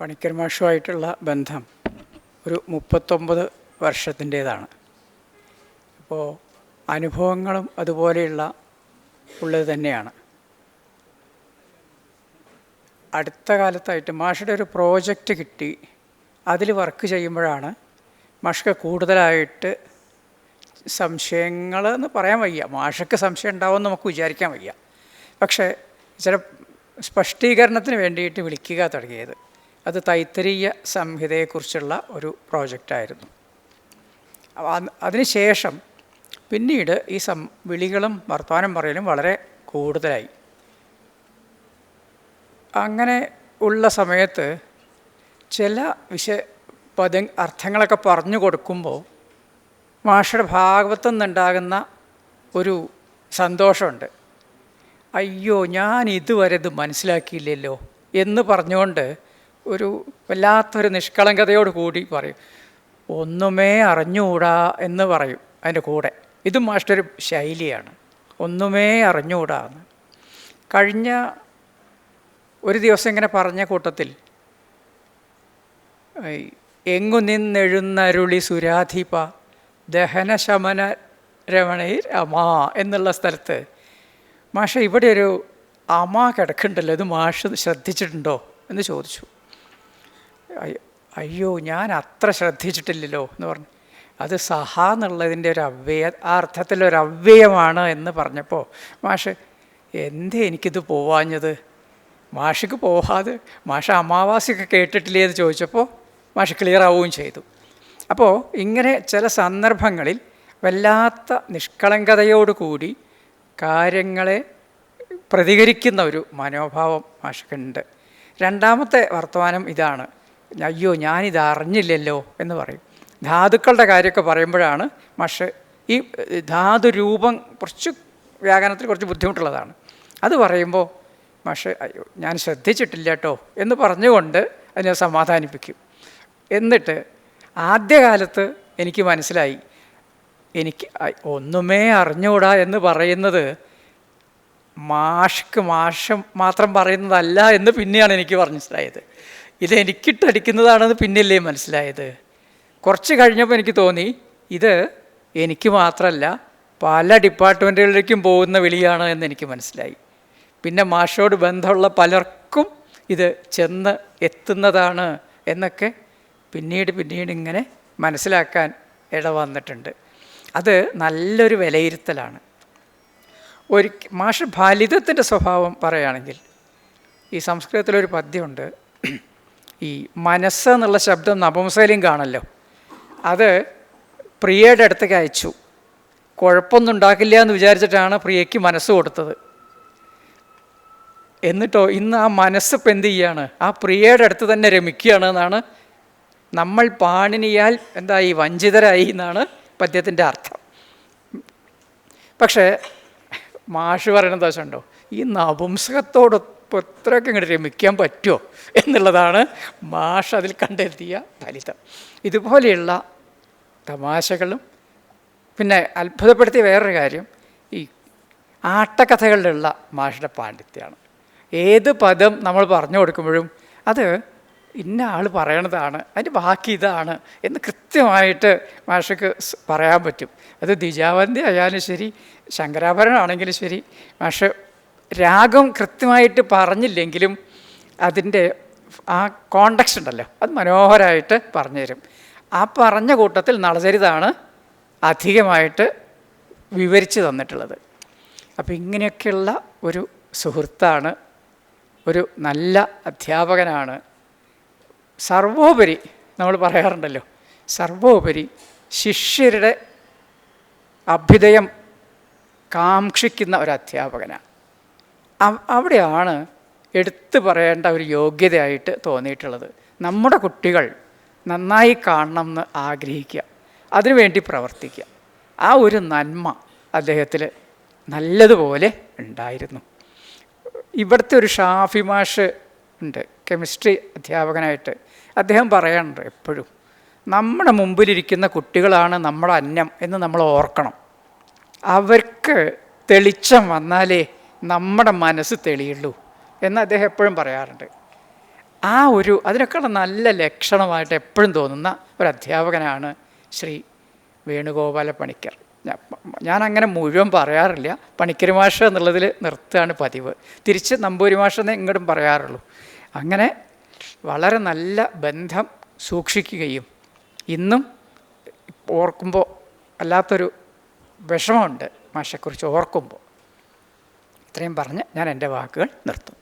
പണിക്കർ മാഷുമായിട്ടുള്ള ബന്ധം ഒരു 39 വർഷത്തിൻ്റേതാണ്. അപ്പോൾ അനുഭവങ്ങളും അതുപോലെയുള്ള ഉള്ളത് തന്നെയാണ്. അടുത്ത കാലത്തായിട്ട് മാഷുടെ ഒരു പ്രോജക്റ്റ് കിട്ടി. അതിൽ വർക്ക് ചെയ്യുമ്പോഴാണ് മാഷക്ക് കൂടുതലായിട്ട് സംശയങ്ങളെന്ന് പറയാൻ വയ്യ, മാഷക്ക് സംശയം ഉണ്ടാവുമെന്ന് നമുക്ക് വിചാരിക്കാൻ വയ്യ, പക്ഷേ ചില സ്പഷ്ടീകരണത്തിന് വേണ്ടിയിട്ട് വിളിക്കുക തുടങ്ങിയത്. അത് തൈത്തരീയ സംഹിതയെക്കുറിച്ചുള്ള ഒരു പ്രോജക്റ്റായിരുന്നു. അതിനുശേഷം പിന്നീട് ഈ വിളികളും വർത്തമാനം പറയലും വളരെ കൂടുതലായി. അങ്ങനെ ഉള്ള സമയത്ത് ചില അർത്ഥങ്ങളൊക്കെ പറഞ്ഞു കൊടുക്കുമ്പോൾ മാഷയുടെ ഭാഗത്തു നിന്നുണ്ടാകുന്ന ഒരു സന്തോഷമുണ്ട്. അയ്യോ, ഞാൻ ഇതുവരെ ഇത് മനസ്സിലാക്കിയില്ലല്ലോ എന്ന് പറഞ്ഞുകൊണ്ട് ഒരു വല്ലാത്തൊരു നിഷ്കളങ്കതയോട് കൂടി പറയും, ഒന്നുമേ അറിഞ്ഞുകൂടാ എന്ന് പറയും. അതിൻ്റെ കൂടെ ഇതും മാഷയുടെ ഒരു ശൈലിയാണ്, ഒന്നുമേ അറിഞ്ഞുകൂടാ എന്ന്. കഴിഞ്ഞ ഒരു ദിവസം ഇങ്ങനെ പറഞ്ഞ കൂട്ടത്തിൽ എങ്ങു നിന്നെഴുന്നരുളി സുരാധിപ ദഹനശമന രമണീർ അമാ എന്നുള്ള സ്ഥലത്ത് മാഷ ഇവിടെ ഒരു അമാ കിടക്കുന്നുണ്ടല്ലോ, ഇത് മാഷ് ശ്രദ്ധിച്ചിട്ടുണ്ടോ എന്ന് ചോദിച്ചു. അയ്യോ, ഞാൻ അത്ര ശ്രദ്ധിച്ചിട്ടില്ലല്ലോ എന്ന് പറഞ്ഞു. അത് സഹ എന്നുള്ളതിൻ്റെ ഒരു ആ അർത്ഥത്തിലൊരു അവ്യയമാണ് എന്ന് പറഞ്ഞപ്പോൾ മാഷ് എന്തേ എനിക്കിത് പോവാഞ്ഞത്, മാഷിക്ക് പോവാതെ മാഷ അമാവാസിയൊക്കെ കേട്ടിട്ടില്ലേ എന്ന് ചോദിച്ചപ്പോൾ മാഷ് ക്ലിയർ ആവുകയും ചെയ്തു. അപ്പോൾ ഇങ്ങനെ ചില സന്ദർഭങ്ങളിൽ വല്ലാത്ത നിഷ്കളങ്കതയോടുകൂടി കാര്യങ്ങളെ പ്രതികരിക്കുന്ന ഒരു മനോഭാവം മാഷക്കുണ്ട്. രണ്ടാമത്തെ വർത്തമാനം ഇതാണ്, അയ്യോ ഞാനിത് അറിഞ്ഞില്ലല്ലോ എന്ന് പറയും. ധാതുക്കളുടെ കാര്യമൊക്കെ പറയുമ്പോഴാണ് മാഷ് ഈ ധാതുരൂപം കുറച്ച് വ്യാകരണത്തിൽ കുറച്ച് ബുദ്ധിമുട്ടുള്ളതാണ്. അത് പറയുമ്പോൾ മാഷ് അയ്യോ ഞാൻ ശ്രദ്ധിച്ചിട്ടില്ല കേട്ടോ എന്ന് പറഞ്ഞുകൊണ്ട് അതിനെ സമാധാനിപ്പിക്കും. എന്നിട്ട് ആദ്യകാലത്ത് എനിക്ക് മനസ്സിലായി, എനിക്ക് ഒന്നുമേ അറിഞ്ഞുകൂടാ എന്ന് പറയുന്നത് മാഷ് മാത്രം പറയുന്നതല്ല എന്ന് പിന്നെയാണ് എനിക്ക് മനസ്സിലായത്. ഇത് എനിക്കിട്ടടിക്കുന്നതാണെന്ന് പിന്നെയല്ലേ മനസ്സിലായത്. കുറച്ച് കഴിഞ്ഞപ്പോൾ എനിക്ക് തോന്നി ഇത് എനിക്ക് മാത്രമല്ല പല ഡിപ്പാർട്ട്മെൻറ്റുകളിലേക്കും പോകുന്ന വിളിയാണ് എന്ന് എനിക്ക് മനസ്സിലായി. പിന്നെ മാഷോട് ബന്ധമുള്ള പലർക്കും ഇത് ചെന്ന് എത്തുന്നതാണ് എന്നൊക്കെ പിന്നീട് ഇങ്ങനെ മനസ്സിലാക്കാൻ ഇടവന്നിട്ടുണ്ട്. അത് നല്ലൊരു വിലയിരുത്തലാണ്. മാഷ് ഫലിതത്തിൻ്റെ സ്വഭാവം പറയുകയാണെങ്കിൽ ഈ സംസ്കൃതത്തിലൊരു പദ്യമുണ്ട്, ഈ മനസ്സ് എന്നുള്ള ശബ്ദം നപുംസകലിംഗം കാണല്ലോ, അത് പ്രിയയുടെ അടുത്തേക്ക് അയച്ചു. കുഴപ്പമൊന്നും ഉണ്ടാക്കില്ല എന്ന് വിചാരിച്ചിട്ടാണ് പ്രിയയ്ക്ക് മനസ്സ് കൊടുത്തത്. എന്നിട്ടോ ഇന്ന് ആ മനസ്സ് ഇപ്പം എന്ത് ചെയ്യാണ്, ആ പ്രിയയുടെ അടുത്ത് തന്നെ രമിക്കുകയാണ് എന്നാണ്. നമ്മൾ പാണിനിയാൽ എന്തായി വഞ്ചിതരായി എന്നാണ് പദ്യത്തിൻ്റെ അർത്ഥം. പക്ഷേ മാഷ് പറയുന്നത് ദോഷമുണ്ടോ, ഈ നപുംസകത്തോടൊപ്പം ഇത്രയൊക്കെ ഇങ്ങോട്ട് രമിക്കാൻ പറ്റുമോ എന്നുള്ളതാണ് മാഷ് അതിൽ കണ്ടെത്തിയ ഫലിതം. ഇതുപോലെയുള്ള തമാശകളും പിന്നെ അത്ഭുതപ്പെടുത്തിയ വേറൊരു കാര്യം ഈ ആട്ടക്കഥകളിലുള്ള മാഷുടെ പാണ്ഡിത്യമാണ്. ഏത് പദം നമ്മൾ പറഞ്ഞു കൊടുക്കുമ്പോഴും അത് ഇന്ന ആൾ പറയണതാണ്, അതിൻ്റെ ബാക്കി ഇതാണ് എന്ന് കൃത്യമായിട്ട് മാഷക്ക് പറയാൻ പറ്റും. അത് ദ്വിജാവന്തി ആയാലും ശരി, ശങ്കരാഭരണമാണെങ്കിലും ശരി, മാഷ് രാഗം കൃത്യമായിട്ട് പറഞ്ഞില്ലെങ്കിലും അതിൻ്റെ ആ കോണ്ടക്സ്റ്റ് ഉണ്ടല്ലോ അത് മനോഹരമായിട്ട് പറഞ്ഞു തരും. ആ പറഞ്ഞ കൂട്ടത്തിൽ നളചരിതമാണ് അധികമായിട്ട് വിവരിച്ച് തന്നിട്ടുള്ളത്. അപ്പോൾ ഇങ്ങനെയൊക്കെയുള്ള ഒരു സുഹൃത്താണ്, ഒരു നല്ല അധ്യാപകനാണ്. സർവോപരി നമ്മൾ പറയാറുണ്ടല്ലോ, സർവോപരി ശിഷ്യരുടെ അഭ്യുദയം കാക്ഷിക്കുന്ന ഒരു അധ്യാപകനാണ്. അവിടെയാണ് എടുത്തു പറയേണ്ട ഒരു യോഗ്യതയായിട്ട് തോന്നിയിട്ടുള്ളത്. നമ്മുടെ കുട്ടികൾ നന്നായി കാണണം എന്ന് ആഗ്രഹിക്കുക, അതിനുവേണ്ടി പ്രവർത്തിക്കുക, ആ ഒരു നന്മ അദ്ദേഹത്തിൽ നല്ലതുപോലെ ഉണ്ടായിരുന്നു. ഇവിടുത്തെ ഒരു ഷാഫി മാഷ് ഉണ്ട്, കെമിസ്ട്രി അധ്യാപകനായിട്ട്. അദ്ദേഹം പറയാറുണ്ട് എപ്പോഴും, നമ്മുടെ മുമ്പിലിരിക്കുന്ന കുട്ടികളാണ് നമ്മുടെ അന്നം എന്ന് നമ്മൾ ഓർക്കണം. അവർക്ക് തെളിച്ചം വന്നാലേ നമ്മുടെ മനസ്സ് തെളിയുള്ളൂ എന്ന് അദ്ദേഹം എപ്പോഴും പറയാറുണ്ട്. അതിനൊക്കെയുള്ള നല്ല ലക്ഷണമായിട്ട് എപ്പോഴും തോന്നുന്ന ഒരു അധ്യാപകനാണ് ശ്രീ വേണുഗോപാല പണിക്കർ. ഞാനങ്ങനെ മുഴുവൻ പറയാറില്ല, പണിക്കർ മാഷ് എന്നുള്ളതിൽ നിർത്തുകയാണ് പതിവ്. തിരിച്ച് നമ്പൂരി മാഷെന്നേ ഇങ്ങോട്ടും പറയാറുള്ളൂ. അങ്ങനെ വളരെ നല്ല ബന്ധം സൂക്ഷിക്കുകയും ഇന്നും ഓർക്കുമ്പോൾ വല്ലാത്തൊരു വിഷമമുണ്ട് മാഷെക്കുറിച്ച് ഓർക്കുമ്പോൾ. ഇത്രയും പറഞ്ഞ് ഞാൻ എൻ്റെ വാക്കുകൾ നിർത്തും.